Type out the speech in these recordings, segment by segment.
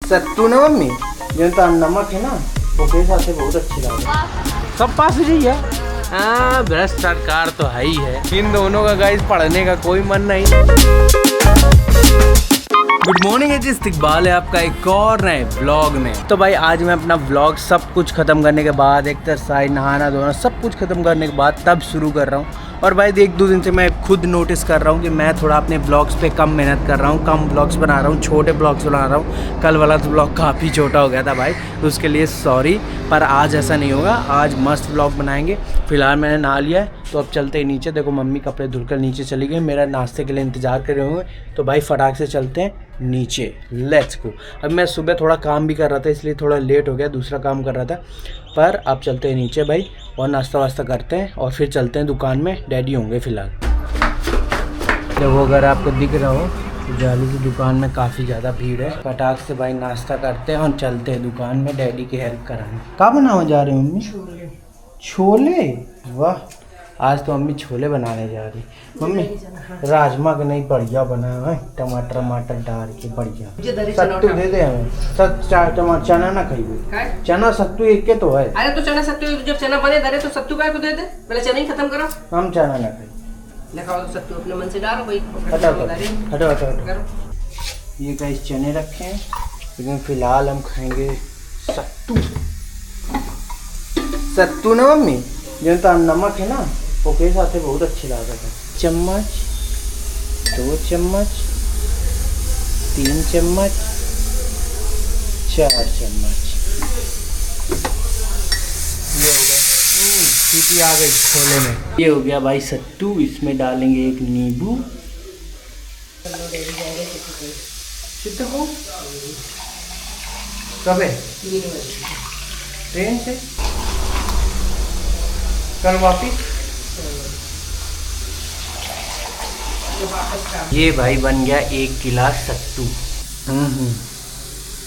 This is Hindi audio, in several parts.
सत्तू ना मम्मी जो तो नमक है ना वो के साथ से बहुत अच्छी लगे। सब पास ही है। हाँ भ्रष्ट सरकार तो है ही है। इन दोनों का गाइस पढ़ने का कोई मन नहीं। गुड मॉर्निंग है जी, इस्तकबाल है आपका एक और नए व्लॉग में। तो भाई आज मैं अपना व्लॉग सब कुछ खत्म करने के बाद, एक्सरसाइज नहाना धोना सब कुछ खत्म करने के बाद तब शुरू कर रहा हूँ। और भाई एक दो दिन से मैं खुद नोटिस कर रहा हूँ कि मैं थोड़ा अपने ब्लॉग्स पे कम मेहनत कर रहा हूँ, कम ब्लॉग्स बना रहा हूँ, छोटे ब्लॉग्स बना रहा हूँ। कल वाला तो ब्लॉग काफ़ी छोटा हो गया था भाई, उसके लिए सॉरी। पर आज ऐसा नहीं होगा, आज मस्त ब्लॉग बनाएंगे। फिलहाल मैंने नहा लिया है तो अब चलते हैं नीचे। देखो मम्मी कपड़े धुलकर नीचे चली गई, मेरा नाश्ते के लिए इंतज़ार कर रहे होंगे। तो भाई फटाक से चलते हैं नीचे, लेट्स गो। अब मैं सुबह थोड़ा काम भी कर रहा था इसलिए थोड़ा लेट हो गया, दूसरा काम कर रहा था। पर अब चलते हैं नीचे भाई और नाश्ता वास्ता करते हैं और फिर चलते हैं दुकान में। डैडी होंगे फ़िलहाल। जब वो अगर आपको दिख रहा हो तो जाली की दुकान में काफ़ी ज़्यादा भीड़ है। फटाक से भाई नाश्ता करते हैं और चलते हैं दुकान में डैडी की हेल्प कराने। कहाँ बनाने जा रहे हो मम्मी? छोले। छोले? वाह, आज तो मम्मी छोले बनाने जा रही। मम्मी राजमा का नहीं बढ़िया बना है, टमाटर टमाटर डाल के बढ़िया। सत्तू दे दे हमें। टमाटर चना ना खाइए, चना सत्तू एक के तो है। अरे तो चना सत्तू जब चना बने दे तो सत्तू का दे दे, पहले चना ही खत्म करो। हम चना ना खाइए, लिखाओ तो सत्तू अपने मन से डालो भाई। हटो हटो। ये गाइस चने रखे हैं, लेकिन फिलहाल हम खाएंगे सत्तू। सत्तू ना मम्मी जो तो नमक है ना वो के साथ बहुत अच्छी लागत है। चम्मच, 2 चम्मच, 3 चम्मच, 4 चम्मच। ये हो गया, सीटी आ गई छोले में। ये हो गया भाई सत्तू। इसमें डालेंगे एक नींबू। कब है ट्रेन से? कल वापिस। ये भाई बन गया 1 गिलास सत्तू।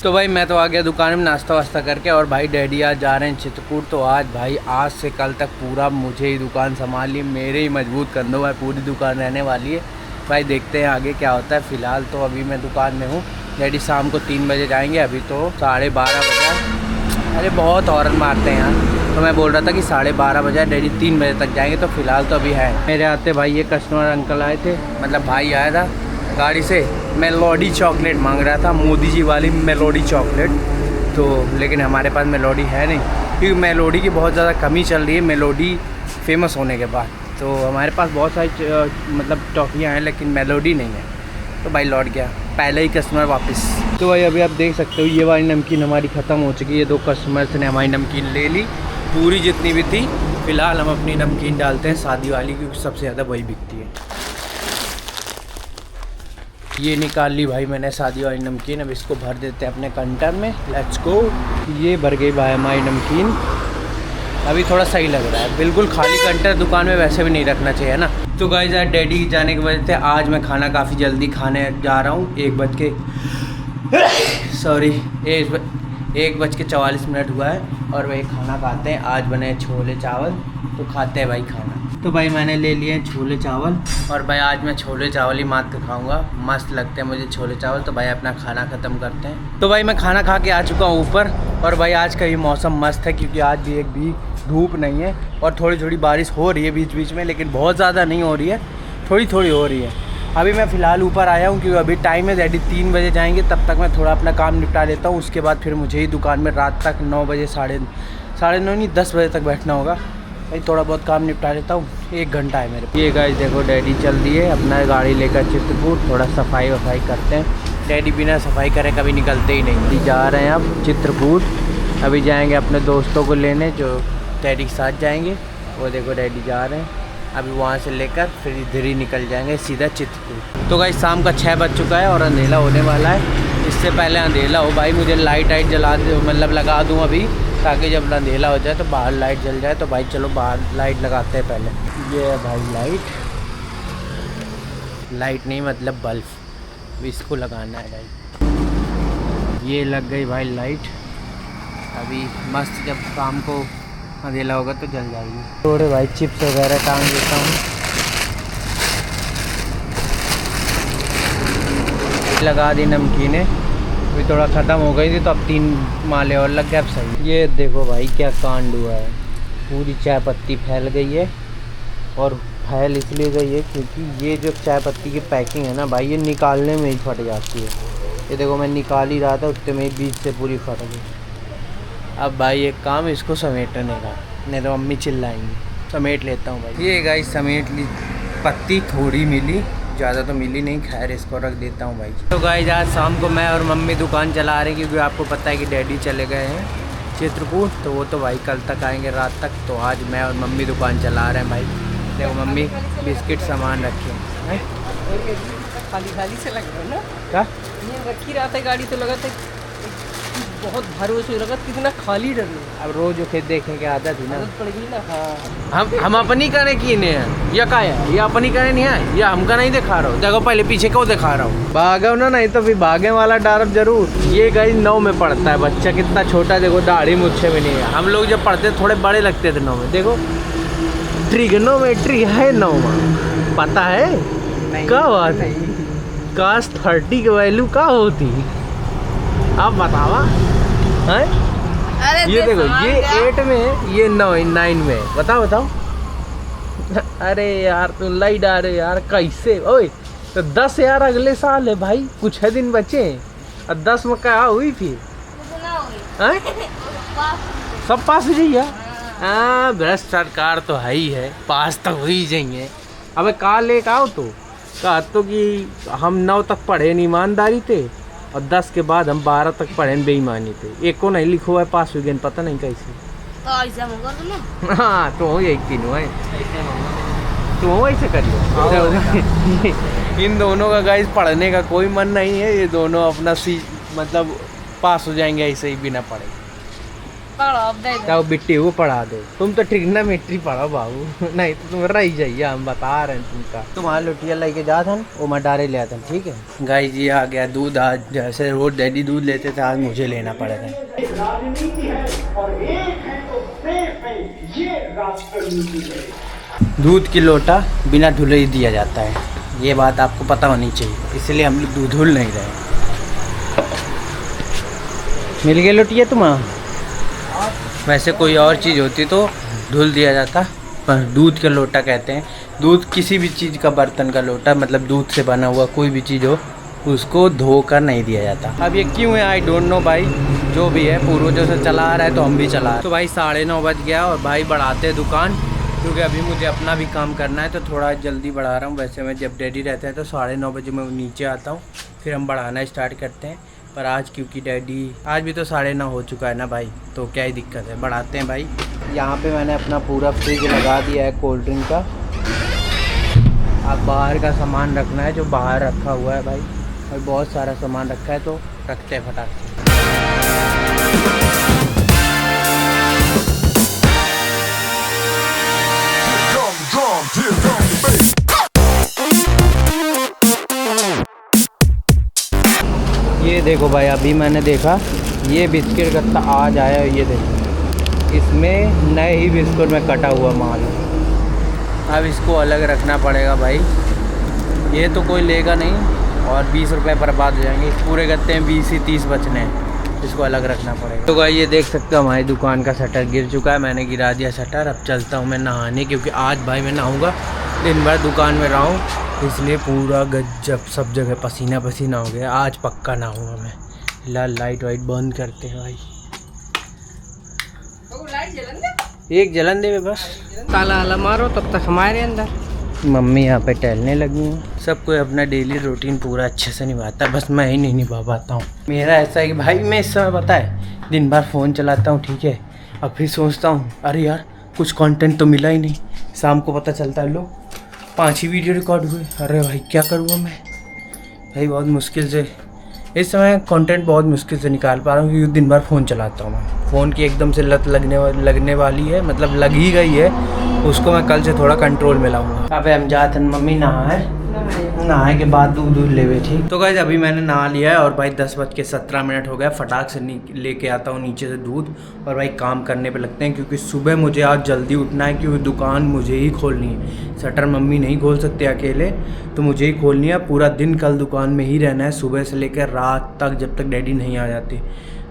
तो भाई मैं तो आ गया दुकान में नाश्ता वास्ता करके। और भाई डैडी आज जा रहे हैं चित्रकूट। तो आज भाई आज से कल तक पूरा मुझे ही दुकान संभाली, मेरे ही मजबूत कंधों में पूरी दुकान रहने वाली है। भाई देखते हैं आगे क्या होता है। फ़िलहाल तो अभी मैं दुकान में हूँ। डैडी शाम को 3 बजे जाएंगे, अभी तो 12:30 बजे। अरे बहुत हॉर्न मारते हैं यहाँ। तो मैं बोल रहा था कि 12:30 बजे, डैडी 3 बजे तक जाएंगे। तो फ़िलहाल तो अभी है। मेरे आते भाई ये कस्टमर अंकल आए थे, मतलब भाई आया था गाड़ी से। मेलोडी चॉकलेट मांग रहा था, मोदी जी वाली मेलोडी चॉकलेट। तो लेकिन हमारे पास मेलोडी है नहीं, क्योंकि मेलोडी की बहुत ज़्यादा कमी चल रही है मेलोडी फेमस होने के बाद। तो हमारे पास बहुत सारी मतलब टॉफ़ियाँ हैं लेकिन मेलोडी नहीं है। तो भाई लौट गया, पहले ही कस्टमर वापस। तो भाई अभी आप देख सकते हो ये वाली नमकीन हमारी ख़त्म हो चुकी है। 2 कस्टमर्स ने हमारी नमकीन ले ली पूरी जितनी भी थी। फ़िलहाल हम अपनी नमकीन डालते हैं सादी वाली, क्योंकि सबसे ज़्यादा वही बिकती है। ये निकाल ली भाई मैंने सादी वाली नमकीन। अब इसको भर देते हैं अपने कंटेनर में, लेट्स गो। ये भर गई भाई हमारी नमकीन। अभी थोड़ा सही लग रहा है, बिल्कुल खाली कंटेनर दुकान में वैसे भी नहीं रखना चाहिए ना। तो गाइस यार डैडी जाने की वजह से आज मैं खाना काफ़ी जल्दी खाने जा रहा हूँ। 1:44 हुआ है और वही खाना खाते हैं। आज बने छोले चावल, तो खाते हैं भाई खाना। तो भाई मैंने ले लिए हैं छोले चावल और भाई आज मैं छोले चावल ही मात्र खाऊंगा। मस्त लगते हैं मुझे छोले चावल। तो भाई अपना खाना ख़त्म करते हैं। तो भाई मैं खाना खा के आ चुका हूँ ऊपर। और भाई आज का ये मौसम मस्त है, क्योंकि आज भी एक भी धूप नहीं है और थोड़ी थोड़ी बारिश हो रही है बीच बीच में, लेकिन बहुत ज़्यादा नहीं हो रही है, थोड़ी थोड़ी हो रही है। अभी मैं फ़िलहाल ऊपर आया हूँ क्योंकि अभी टाइम है, डैडी 3 बजे जाएंगे। तब तक मैं थोड़ा अपना काम निपटा लेता हूँ। उसके बाद फिर मुझे ही दुकान में रात तक 9 बजे साढ़े 9 नहीं 10 बजे तक बैठना होगा। भाई थोड़ा बहुत काम निपटा लेता हूँ, 1 घंटा है मेरे। ये गाइस देखो डैडी चल दिए अपना गाड़ी लेकर चित्रकूट। थोड़ा सफाई वफाई करते हैं। डैडी बिना सफाई करे कभी निकलते ही नहीं। जा रहे हैं अब चित्रकूट। अभी जाएंगे अपने दोस्तों को लेने जो डैडी के साथ जाएंगे। वो देखो डैडी जा रहे हैं। अभी वहाँ से लेकर फिर इधर ही निकल जाएंगे सीधा चित्रकूट। तो गाइस शाम का 6 बज चुका है और अंधेरा होने वाला है। इससे पहले अंधेरा हो भाई मुझे लाइट जला दे, मतलब लगा दूँ अभी, ताकि जब अंधेरा हो जाए तो बाहर लाइट जल जाए। तो भाई चलो बाहर लाइट लगाते हैं पहले। ये है भाई लाइट नहीं मतलब बल्ब, इसको लगाना है भाई। ये लग गई भाई लाइट। अभी मस्त जब शाम को अंधेरा होगा तो जल जाएगी। थोड़े भाई चिप्स वगैरह टांग देता हूँ। लगा दी नमकीनें अभी थोड़ा ख़त्म हो गई थी तो अब 3 माले और लग गए, अब सही। ये देखो भाई क्या कांड हुआ है, पूरी चाय पत्ती फैल गई है। और फैल इसलिए गई है क्योंकि ये जो चाय पत्ती की पैकिंग है ना भाई, ये निकालने में ही फट जाती है। ये देखो मैं निकाल ही रहा था, उतने में बीच से पूरी फट गई। अब भाई एक काम, इसको समेटने का, नहीं तो मम्मी चिल्लाएंगी। समेट लेता हूँ भाई। ये गाइस समेट ली, पत्ती थोड़ी मिली, ज़्यादा तो मिली नहीं, खैर इसको रख देता हूँ भाई। तो गाइस आज शाम को मैं और मम्मी दुकान चला रहे हैं, क्योंकि आपको पता है कि डैडी चले गए हैं चित्रकूट, तो वो तो भाई कल तक आएंगे रात तक। तो आज मैं और मम्मी दुकान चला रहे हैं भाई। देखो मम्मी बिस्किट सामान रखे हैं। खाली खाली से लग रहा है ना, क्या ये रखी रहा था गाड़ी, तो लगा था बहुत भरोसे लगा, कितना खाली डर। अब रोज खेत देखने की आदत थी ना, आदत पड़ गई ना। हाँ हम अपनी करे की नहीं है, या का है, ये अपनी करे नहीं है, या हमका नहीं दिखा रहा हूँ। देखो पहले पीछे क्यों दिखा रहा हूँ, भागो ना, नहीं तो फिर भागे वाला डर जरूर। ये गाइस 9 में पढ़ता है बच्चा, कितना छोटा, देखो दाढ़ी मुझसे भी नहीं है। हम लोग जब पढ़ते थोड़े बड़े लगते थे 9 में। देखो ट्रिग्नोमेट्री है 9 में, पता है क्या बात है। काश 30 की वैल्यू क्या होती, आप बतावा है। ये देखो ये 8 में, ये 9 में, बताओ बताओ। अरे यार तुम लाई डारे यार, कैसे। ओए तो 10 यार अगले साल है भाई, कुछ है दिन बचे, और 10 में क्या हुई फिर है? सब पास हो जाइए। हाँ भ्रष्ट सरकार तो है ही है, पास तो हो ही जाइए। अबे कहा ले आओ तो कहा तो कि हम 9 तक पढ़े नहीं ईमानदारी थे, और 10 के बाद हम 12 तक पढ़े बेईमानी थे। एक को नहीं लिखो है पास हुई, पता नहीं कैसे। तो ऐसा होगा तो ना। हाँ तो एक दिन है, तो ऐसे करिए। इन दोनों का गाइस पढ़ने का कोई मन नहीं है, ये दोनों अपना मतलब पास हो जाएंगे ऐसे ही बिना पढ़े। तो बिट्टी वो पढ़ा दो, तुम तो ट्रिग्नोमेट्री पढ़ो बाबू, नहीं तो तुम रह जाइए, हम बता रहे हैं तुमका। तुम्हारा लुटिया लेके जा था वो मैं डारे ले आता, ठीक है। गाइस ये आ गया दूध, आज जैसे रोज डैडी दूध लेते थे, आज मुझे लेना पड़ेगा। दूध की लोटा बिना धुले ही दिया जाता है, ये बात आपको पता होनी चाहिए, इसलिए हम लोग दूध धुल नहीं रहे। मिल गया लोटिया तुम्हारा। वैसे कोई और चीज़ होती तो धुल दिया जाता, पर दूध का लोटा कहते हैं। दूध किसी भी चीज़ का, बर्तन का लोटा, मतलब दूध से बना हुआ कोई भी चीज़ हो, उसको धोकर नहीं दिया जाता। अब ये क्यों है आई डोंट नो भाई, जो भी है पूर्वजों से चला आ रहा है तो हम भी चला रहे हैं। तो भाई 9:30 बज गया और भाई बढ़ाते हैं दुकान, क्योंकि अभी मुझे अपना भी काम करना है, तो थोड़ा जल्दी बढ़ा रहा हूँ। वैसे मैं जब डैडी रहते हैं तो 9:30 बजे मैं नीचे आता हूँ, फिर हम बढ़ाना स्टार्ट करते हैं। पर आज क्योंकि डैडी, आज भी तो 9:30 हो चुका है ना भाई, तो क्या ही दिक्कत है, बढ़ाते हैं भाई। यहाँ पे मैंने अपना पूरा फ्रिज लगा दिया है कोल्ड ड्रिंक का। अब बाहर का सामान रखना है, जो बाहर रखा हुआ है भाई, और बहुत सारा सामान रखा है, तो रखते हैं फटाक से। ये देखो भाई, अभी मैंने देखा ये बिस्किट गत्ता आज आया, ये देखो इसमें नए ही बिस्कुट में कटा हुआ माल है। अब इसको अलग रखना पड़ेगा भाई, ये तो कोई लेगा नहीं, और 20 रुपये बर्बाद हो जाएंगे। इस पूरे गत्ते में 20 ही 30 बचने हैं, इसको अलग रखना पड़ेगा। तो भाई ये देख सकते हो हमारी दुकान का शटर गिर चुका है, मैंने गिरा दिया शटर। अब चलता हूँ मैं नहाने, क्योंकि आज भाई मैं नहाऊँगा, दिन भर दुकान में रहा हूँ, इसलिए पूरा गजब सब जगह पसीना पसीना हो गया। आज पक्का नहाऊँगा मैं। लाइट वाइट बंद करते हैं भाई, एक जलन दे बस, ताला वाला मारो तब तक हमारे अंदर। मम्मी यहाँ पे टहलने लगी हैं। सब कोई अपना डेली रूटीन पूरा अच्छे से निभाता है, बस मैं ही नहीं निभा पाता हूँ। मेरा ऐसा है कि भाई मैं इस समय पता है दिन भर फ़ोन चलाता हूँ, ठीक है, और फिर सोचता हूँ अरे यार कुछ कंटेंट तो मिला ही नहीं। शाम को पता चलता है लो 5 ही वीडियो रिकॉर्ड हुए। अरे भाई क्या करूँगा मैं भाई, बहुत मुश्किल से इस समय कंटेंट बहुत मुश्किल से निकाल पा रहा हूँ, क्योंकि दिन भर फ़ोन चलाता हूँ मैं। फ़ोन की एकदम से लत लगने वाली है, मतलब लग ही गई है, उसको मैं कल से थोड़ा कंट्रोल में लाऊंगा। अब हम जाते हैं, मम्मी नहा है नहाए के बाद दूध लेवे ठीक। तो गाइस अभी मैंने नहा लिया है और भाई 10:17 हो गया। फटाक से लेके आता हूँ नीचे से दूध और भाई काम करने पे लगते हैं, क्योंकि सुबह मुझे आज जल्दी उठना है, क्योंकि दुकान मुझे ही खोलनी है। शटर मम्मी नहीं खोल सकते अकेले, तो मुझे ही खोलनी है। पूरा दिन कल दुकान में ही रहना है, सुबह से लेकर रात तक, जब तक डैडी नहीं आ जाते।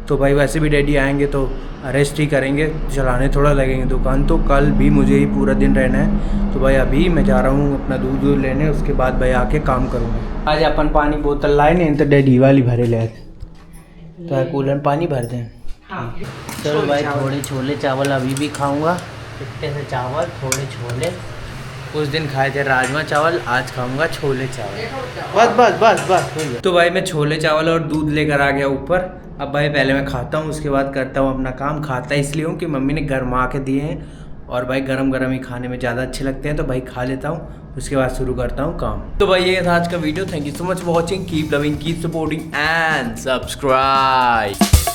तो भाई वैसे भी डैडी आएंगे तो अरेस्ट ही करेंगे, चलाने थोड़ा लगेंगे दुकान, तो कल भी मुझे ही पूरा दिन रहना है। तो भाई अभी मैं जा रहा हूँ अपना दूध लेने, उसके बाद भाई आके काम करूँगा। आज अपन पानी बोतल लाए नहीं तो डैडी वाली भरे ले, तो कूलर में पानी भर दें। चलो भाई थोड़े छोले चावल अभी भी खाऊँगा, इतने से चावल थोड़े छोले। उस दिन खाए थे राजमा चावल, आज खाऊंगा छोले चावल। बस बस बस बस। तो भाई मैं छोले चावल और दूध लेकर आ गया ऊपर। अब भाई पहले मैं खाता हूँ, उसके बाद करता हूँ अपना काम। खाता इसलिए हूँ कि मम्मी ने गरमा के दिए हैं और भाई गरम गरम ही खाने में ज़्यादा अच्छे लगते हैं, तो भाई खा लेता हूँ, उसके बाद शुरू करता हूँ काम। तो भाई ये था आज का video. Thank you so much for watching, keep loving, keep supporting and subscribe.